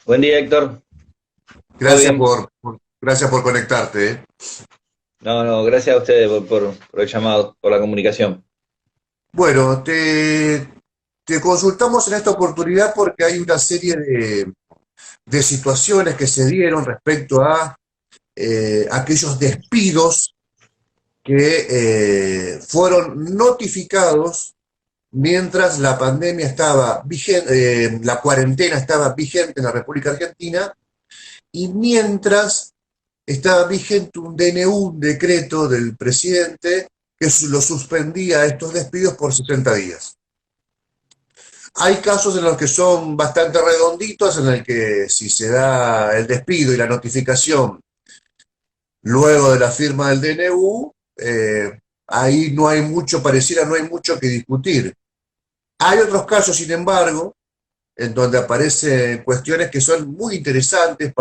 Buen día, Héctor. ¿Todo Gracias bien? gracias por conectarte, ¿eh? No, no, gracias a ustedes por el llamado, por la comunicación. Bueno, te consultamos en esta oportunidad porque hay una serie de situaciones que se dieron respecto a aquellos despidos que fueron notificados mientras la pandemia estaba vigente, la cuarentena estaba vigente en la República Argentina y mientras estaba vigente un DNU, un decreto del presidente que lo suspendía a estos despidos por 60 días. Hay casos en los que son bastante redonditos, en el que si se da el despido y la notificación luego de la firma del DNU, ahí no hay mucho, pareciera no hay mucho que discutir. Hay otros casos, sin embargo, en donde aparecen cuestiones que son muy interesantes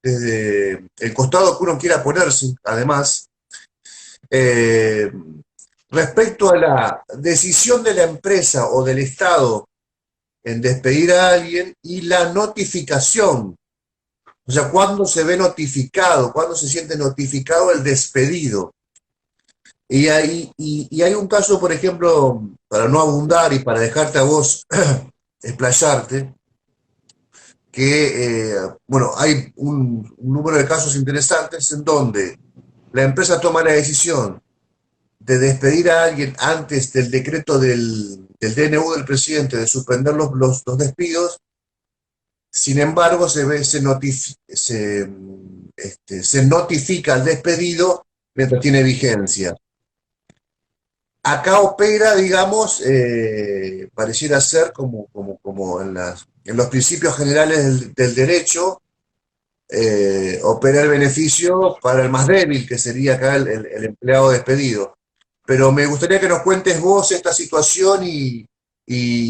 desde el costado que uno quiera ponerse, además, eh, respecto a la decisión de la empresa o del Estado en despedir a alguien y la notificación. O sea, cuándo se ve notificado, cuándo se siente notificado el despedido. Y hay un caso, por ejemplo, para no abundar y para dejarte a vos explayarte, que, bueno, hay un número de casos interesantes en donde la empresa toma la decisión de despedir a alguien antes del decreto del DNU del presidente de suspender los despidos. Sin embargo, se notifica el despedido mientras tiene vigencia. Acá opera, digamos, pareciera ser como en los principios generales del derecho, opera el beneficio para el más débil, que sería acá el empleado despedido. Pero me gustaría que nos cuentes vos esta situación y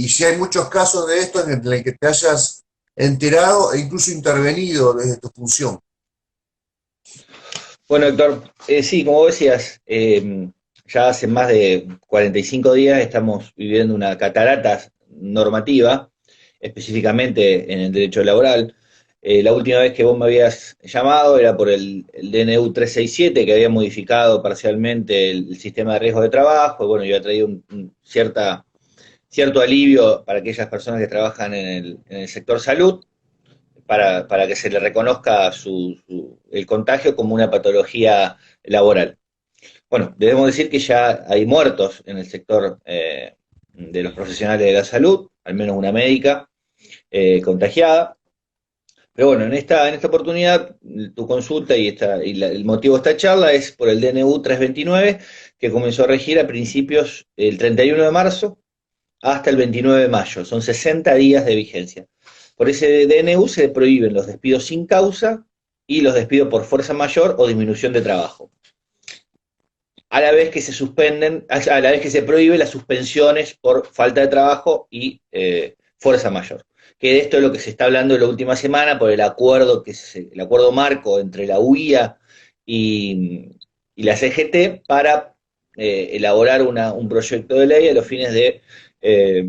si hay muchos casos de esto en el que te hayas enterado e incluso intervenido desde tu función. Bueno, Héctor, sí, como vos decías, ya hace más de 45 días estamos viviendo una catarata normativa, específicamente en el derecho laboral. La última vez que vos me habías llamado era por el DNU 367, que había modificado parcialmente el sistema de riesgo de trabajo. Bueno, yo había traído cierto alivio para aquellas personas que trabajan en el sector salud, para que se le reconozca el contagio como una patología laboral. Bueno, debemos decir que ya hay muertos en el sector de los profesionales de la salud, al menos una médica contagiada. Pero bueno, en esta oportunidad, tu consulta el motivo de esta charla es por el DNU 329, que comenzó a regir a principios del 31 de marzo hasta el 29 de mayo. Son 60 días de vigencia. Por ese DNU se prohíben los despidos sin causa y los despidos por fuerza mayor o disminución de trabajo. A la vez que se prohíbe las suspensiones por falta de trabajo y fuerza mayor. Que de esto es lo que se está hablando en la última semana por el acuerdo marco entre la UIA y la CGT para elaborar un proyecto de ley a los fines de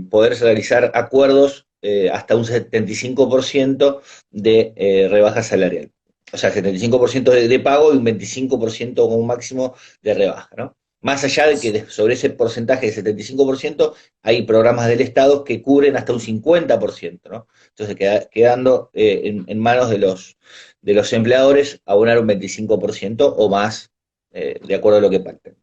poder realizar acuerdos hasta un 75% de rebaja salarial. O sea, 75% de pago y un 25% como un máximo de rebaja, ¿no? Más allá de que sobre ese porcentaje de 75% hay programas del Estado que cubren hasta un 50%, ¿no? Entonces quedando en manos de los empleadores abonar un 25% o más, de acuerdo a lo que pacten.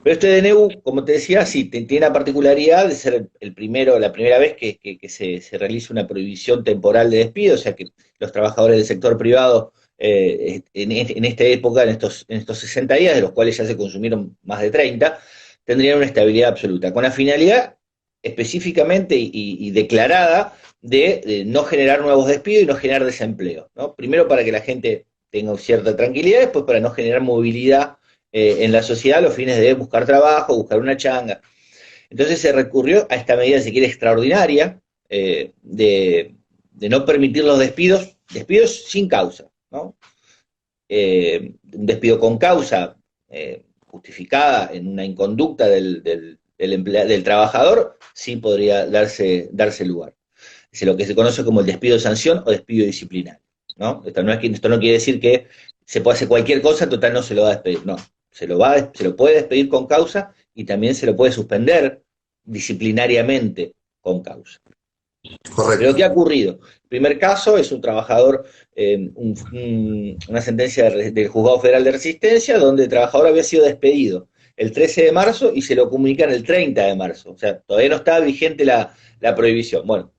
Pero este DNU, como te decía, sí, tiene la particularidad de ser la primera vez que se realiza una prohibición temporal de despido, o sea que los trabajadores del sector privado en esta época, en estos 60 días, de los cuales ya se consumieron más de 30, tendrían una estabilidad absoluta, con la finalidad específicamente y declarada de no generar nuevos despidos y no generar desempleo, ¿no? Primero para que la gente tenga cierta tranquilidad, después para no generar movilidad en la sociedad a los fines de buscar trabajo, buscar una changa. Entonces se recurrió a esta medida, si quiere, extraordinaria, de no permitir los despidos sin causa, ¿no? Un despido con causa justificada en una inconducta del trabajador, sí podría darse lugar. es lo que se conoce como el despido de sanción o despido disciplinario, ¿no? Esto no quiere decir que se puede hacer cualquier cosa, total no se lo va a despedir, no. Se lo puede despedir con causa y también se lo puede suspender disciplinariamente con causa. Pero ¿qué ha Correcto. ocurrido? El primer caso es un trabajador, una sentencia del Juzgado Federal de Resistencia, donde el trabajador había sido despedido el 13 de marzo y se lo comunican el 30 de marzo. O sea, todavía no estaba vigente la prohibición. Bueno,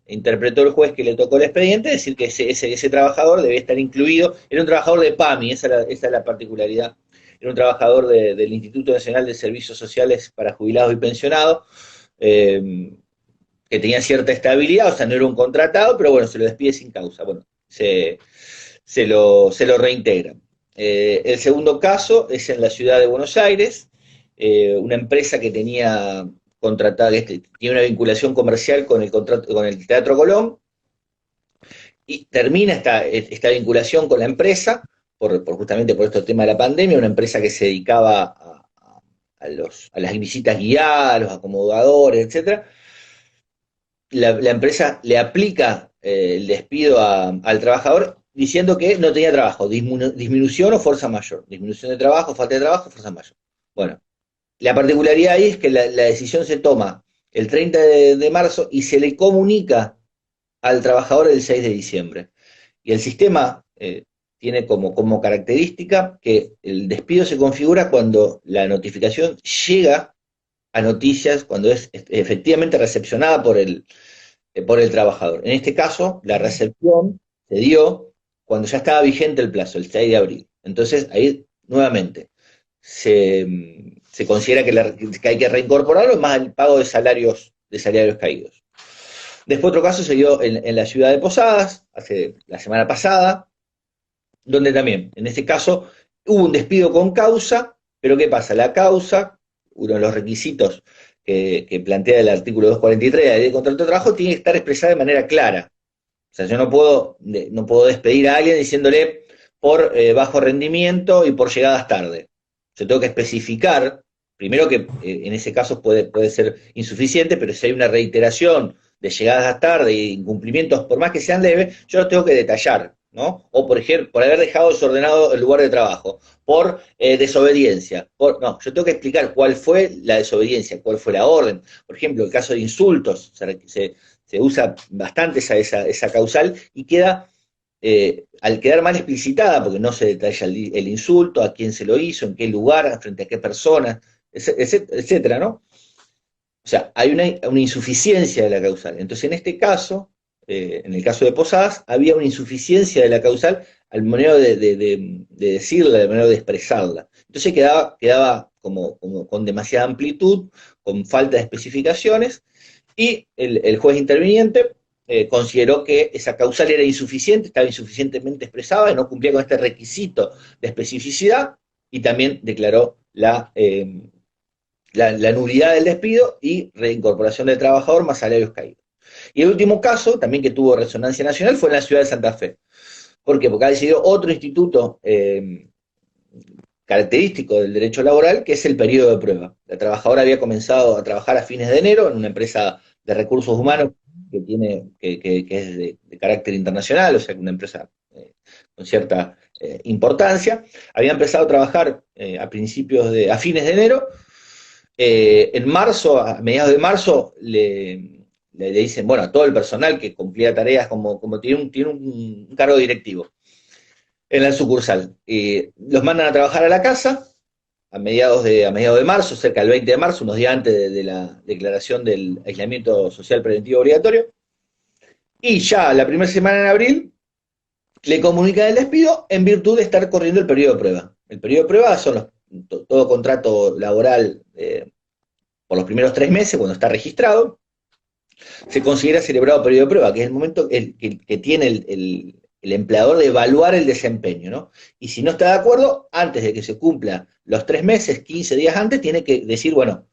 interpretó el juez que le tocó el expediente, decir que ese trabajador debía estar incluido, era un trabajador de PAMI, esa es la particularidad, era un trabajador del Instituto Nacional de Servicios Sociales para Jubilados y Pensionados, que tenía cierta estabilidad, o sea, no era un contratado, pero bueno, se lo despide sin causa. Bueno, se lo reintegran. El segundo caso es en la ciudad de Buenos Aires, una empresa que tenía contratada, tiene una vinculación comercial con el Teatro Colón, y termina esta vinculación con la empresa, justamente por este tema de la pandemia, una empresa que se dedicaba a las visitas guiadas, a los acomodadores, etcétera. La empresa le aplica el despido al trabajador diciendo que no tenía trabajo, disminución o fuerza mayor, disminución de trabajo, falta de trabajo, fuerza mayor. Bueno, la particularidad ahí es que la decisión se toma el 30 de marzo y se le comunica al trabajador el 6 de diciembre. Y el sistema tiene como característica que el despido se configura cuando la notificación llega a noticias, cuando es efectivamente recepcionada por el trabajador. En este caso, la recepción se dio cuando ya estaba vigente el plazo, el 6 de abril. Entonces, ahí nuevamente se considera que hay que reincorporarlo más el pago de salarios caídos. Después otro caso se dio en la ciudad de Posadas, hace la semana pasada, donde también, en este caso, hubo un despido con causa, pero ¿qué pasa? La causa, uno de los requisitos que plantea el artículo 243 de la Ley de Contrato de Trabajo, tiene que estar expresada de manera clara. O sea, yo no puedo despedir a alguien diciéndole por bajo rendimiento y por llegadas tarde. Yo tengo que especificar, primero que en ese caso puede ser insuficiente, pero si hay una reiteración de llegadas tarde e incumplimientos, por más que sean leves, yo los tengo que detallar, ¿no? O por ejemplo, por haber dejado desordenado el lugar de trabajo, por desobediencia. No, yo tengo que explicar cuál fue la desobediencia, cuál fue la orden. Por ejemplo, el caso de insultos, se usa bastante esa causal y queda, al quedar mal explicitada, porque no se detalla el insulto, a quién se lo hizo, en qué lugar, frente a qué persona, etcétera, ¿no? O sea, hay una insuficiencia de la causal. Entonces, en este caso, en el caso de Posadas, había una insuficiencia de la causal al momento de decirla, al momento de expresarla. Entonces quedaba como con demasiada amplitud, con falta de especificaciones, y el juez interviniente consideró que esa causal era insuficiente, estaba insuficientemente expresada y no cumplía con este requisito de especificidad, y también declaró la nulidad del despido y reincorporación del trabajador más salarios caídos. Y el último caso, también que tuvo resonancia nacional, fue en la ciudad de Santa Fe. ¿Por qué? Porque ha decidido otro instituto característico del derecho laboral, que es el periodo de prueba. La trabajadora había comenzado a trabajar a fines de enero en una empresa de recursos humanos que es de carácter internacional, o sea, una empresa con cierta importancia. Había empezado a trabajar a fines de enero. En marzo, a mediados de marzo, le dicen, bueno, a todo el personal que cumplía tareas como tiene un cargo directivo en la sucursal, los mandan a trabajar a la casa a mediados de marzo, cerca del 20 de marzo, unos días antes de la declaración del aislamiento social preventivo obligatorio, y ya la primera semana en abril le comunican el despido en virtud de estar corriendo el periodo de prueba. El periodo de prueba son todo contrato laboral por los primeros 3 meses, cuando está registrado, se considera celebrado periodo de prueba, que es el momento que tiene el empleador de evaluar el desempeño, ¿no? Y si no está de acuerdo, antes de que se cumpla los 3 meses, 15 días antes, tiene que decir, bueno,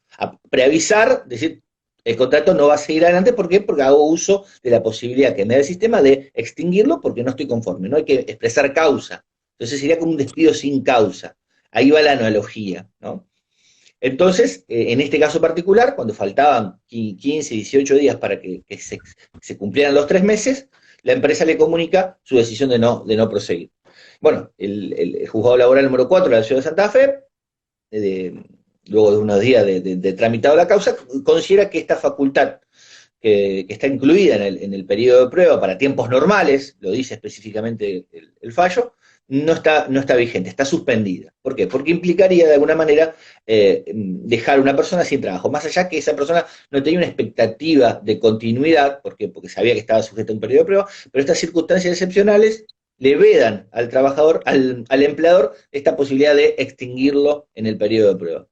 preavisar, decir, el contrato no va a seguir adelante, ¿por qué? Porque hago uso de la posibilidad que me da el sistema de extinguirlo porque no estoy conforme, no hay que expresar causa. Entonces sería como un despido sin causa. Ahí va la analogía, ¿no? Entonces, en este caso particular, cuando faltaban 15, 18 días para que se cumplieran los 3 meses, la empresa le comunica su decisión de no proseguir. Bueno, el juzgado laboral número 4 de la ciudad de Santa Fe, luego de unos días de tramitado la causa, considera que esta facultad que está incluida en el periodo de prueba para tiempos normales, lo dice específicamente el fallo, no está vigente, está suspendida. ¿Por qué? Porque implicaría de alguna manera dejar a una persona sin trabajo, más allá que esa persona no tenía una expectativa de continuidad, ¿por qué? Porque sabía que estaba sujeta a un periodo de prueba, pero estas circunstancias excepcionales le vedan al trabajador, al empleador, esta posibilidad de extinguirlo en el periodo de prueba,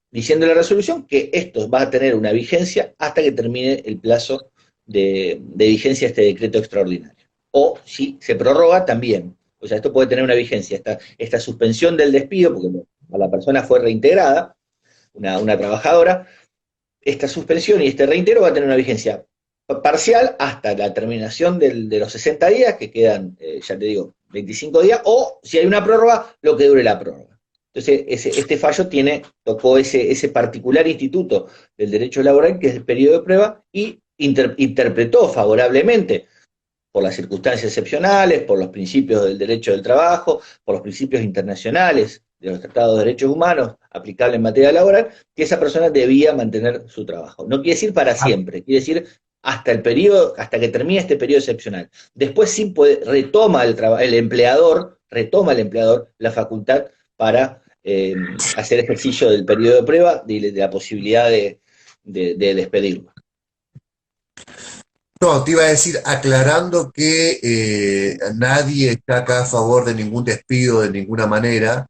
diciendo la resolución que esto va a tener una vigencia hasta que termine el plazo de vigencia de este decreto extraordinario. O si se prorroga, también. O sea, esto puede tener una vigencia, esta suspensión del despido, porque a la persona fue reintegrada, una trabajadora, esta suspensión y este reintegro va a tener una vigencia parcial hasta la terminación de los 60 días, que quedan, ya te digo, 25 días, o si hay una prórroga, lo que dure la prórroga. Entonces, este fallo tocó ese particular instituto del derecho laboral, que es el periodo de prueba, y interpretó favorablemente, por las circunstancias excepcionales, por los principios del derecho del trabajo, por los principios internacionales de los tratados de derechos humanos aplicables en materia laboral, que esa persona debía mantener su trabajo. No quiere decir para siempre, quiere decir hasta que termine este periodo excepcional. Después sí retoma el empleador la facultad para hacer ejercicio del periodo de prueba, de la posibilidad de despedirlo. No, te iba a decir, aclarando que nadie está acá a favor de ningún despido de ninguna manera.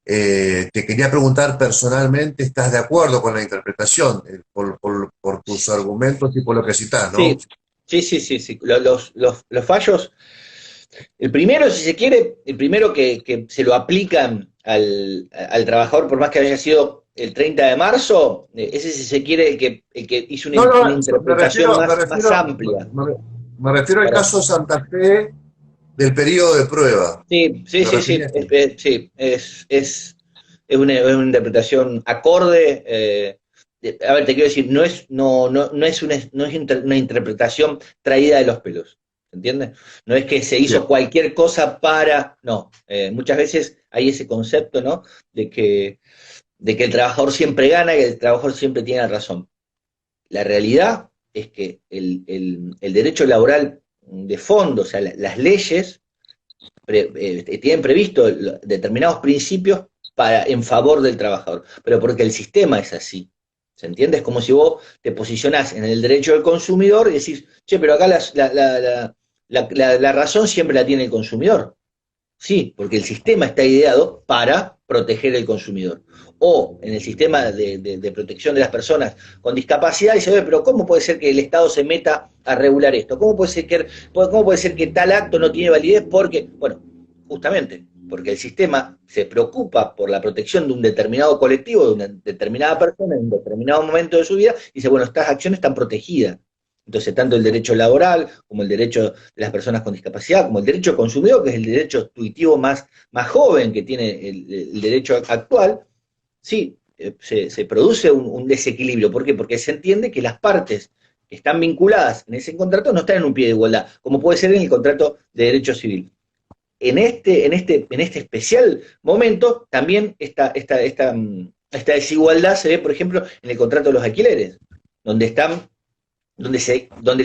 Te quería preguntar personalmente, ¿estás de acuerdo con la interpretación por tus argumentos y por lo que citás, ¿no? Sí. Los fallos, el primero, si se quiere, el primero que se lo aplican al trabajador, por más que haya sido el 30 de marzo, ese, si se quiere, el que hizo una interpretación más amplia. Me refiero al caso de Santa Fe del periodo de prueba. Sí. Es una interpretación acorde. A ver, te quiero decir, no es una interpretación traída de los pelos, ¿entiendes? No es que se hizo cualquier cosa para. No, muchas veces hay ese concepto, ¿no? De que el trabajador siempre gana y que el trabajador siempre tiene la razón. La realidad es que el derecho laboral de fondo, o sea, las leyes tienen previsto determinados principios en favor del trabajador, pero porque el sistema es así. ¿Se entiende? Es como si vos te posicionás en el derecho del consumidor y decís, che, pero acá la razón siempre la tiene el consumidor. Sí, porque el sistema está ideado para proteger al consumidor. O en el sistema de protección de las personas con discapacidad, y se ve, pero ¿cómo puede ser que el Estado se meta a regular esto? ¿Cómo puede ser que tal acto no tiene validez? Porque, bueno, justamente, porque el sistema se preocupa por la protección de un determinado colectivo, de una determinada persona en un determinado momento de su vida, y dice, bueno, estas acciones están protegidas. Entonces, tanto el derecho laboral, como el derecho de las personas con discapacidad, como el derecho consumidor, que es el derecho tuitivo más joven que tiene el derecho actual, sí, se produce un desequilibrio. ¿Por qué? Porque se entiende que las partes que están vinculadas en ese contrato no están en un pie de igualdad, como puede ser en el contrato de derecho civil. En este especial momento, también esta desigualdad se ve, por ejemplo, en el contrato de los alquileres, donde el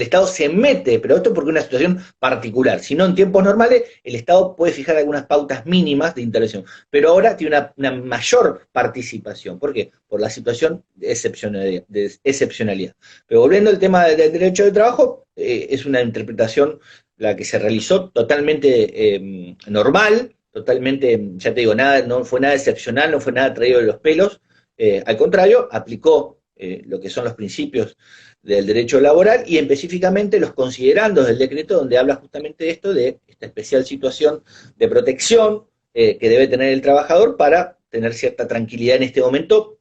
Estado se mete, pero esto porque es una situación particular. Si no, en tiempos normales, el Estado puede fijar algunas pautas mínimas de intervención, pero ahora tiene una mayor participación. ¿Por qué? Por la situación de excepcionalidad. Pero volviendo al tema del derecho del trabajo, es una interpretación la que se realizó totalmente normal, totalmente, ya te digo, no fue nada excepcional, no fue nada traído de los pelos, al contrario, aplicó lo que son los principios del derecho laboral y específicamente los considerandos del decreto, donde habla justamente de esto, de esta especial situación de protección que debe tener el trabajador para tener cierta tranquilidad en este momento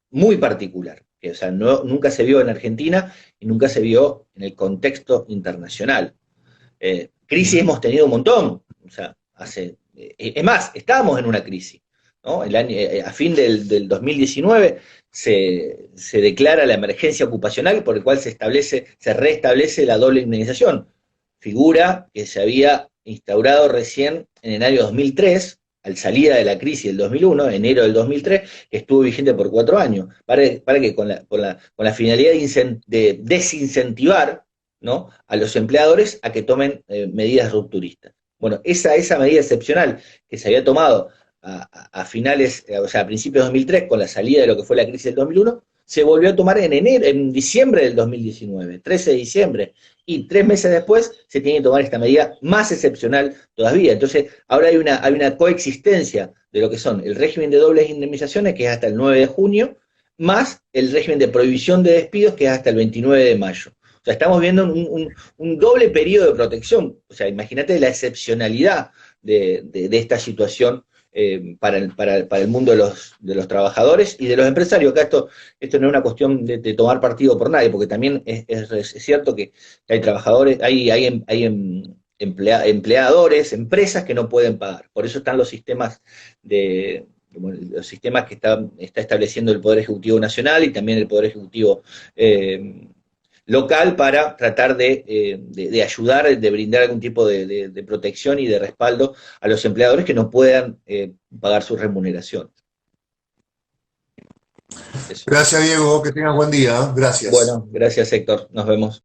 muy particular, que, o sea, nunca se vio en Argentina y nunca se vio en el contexto internacional. Crisis hemos tenido un montón, o sea, es más, estábamos en una crisis. ¿no? A fin del 2019 se declara la emergencia ocupacional por el cual se restablece la doble indemnización, figura que se había instaurado recién en el año 2003, al salida de la crisis del 2001, enero del 2003, que estuvo vigente por 4 años, para que con la finalidad de desincentivar, ¿no?, a los empleadores a que tomen medidas rupturistas. Bueno, esa medida excepcional que se había tomado a finales, o sea, a principios de 2003, con la salida de lo que fue la crisis del 2001, se volvió a tomar en diciembre del 2019, 13 de diciembre, y 3 meses después se tiene que tomar esta medida más excepcional todavía. Entonces, ahora hay una coexistencia de lo que son el régimen de dobles indemnizaciones, que es hasta el 9 de junio, más el régimen de prohibición de despidos, que es hasta el 29 de mayo. O sea, estamos viendo un doble periodo de protección. O sea, imagínate la excepcionalidad de esta situación para el mundo de los trabajadores y de los empresarios. Acá esto no es una cuestión de tomar partido por nadie, porque también es cierto que hay trabajadores, empleadores, empresas que no pueden pagar. Por eso están los sistemas los sistemas que está estableciendo el Poder Ejecutivo Nacional y también el Poder Ejecutivo local, para tratar de ayudar, de brindar algún tipo de protección y de respaldo a los empleadores que no puedan pagar sus remuneraciones. Eso. Gracias, Diego, que tengas buen día. Gracias. Bueno, gracias, Héctor. Nos vemos.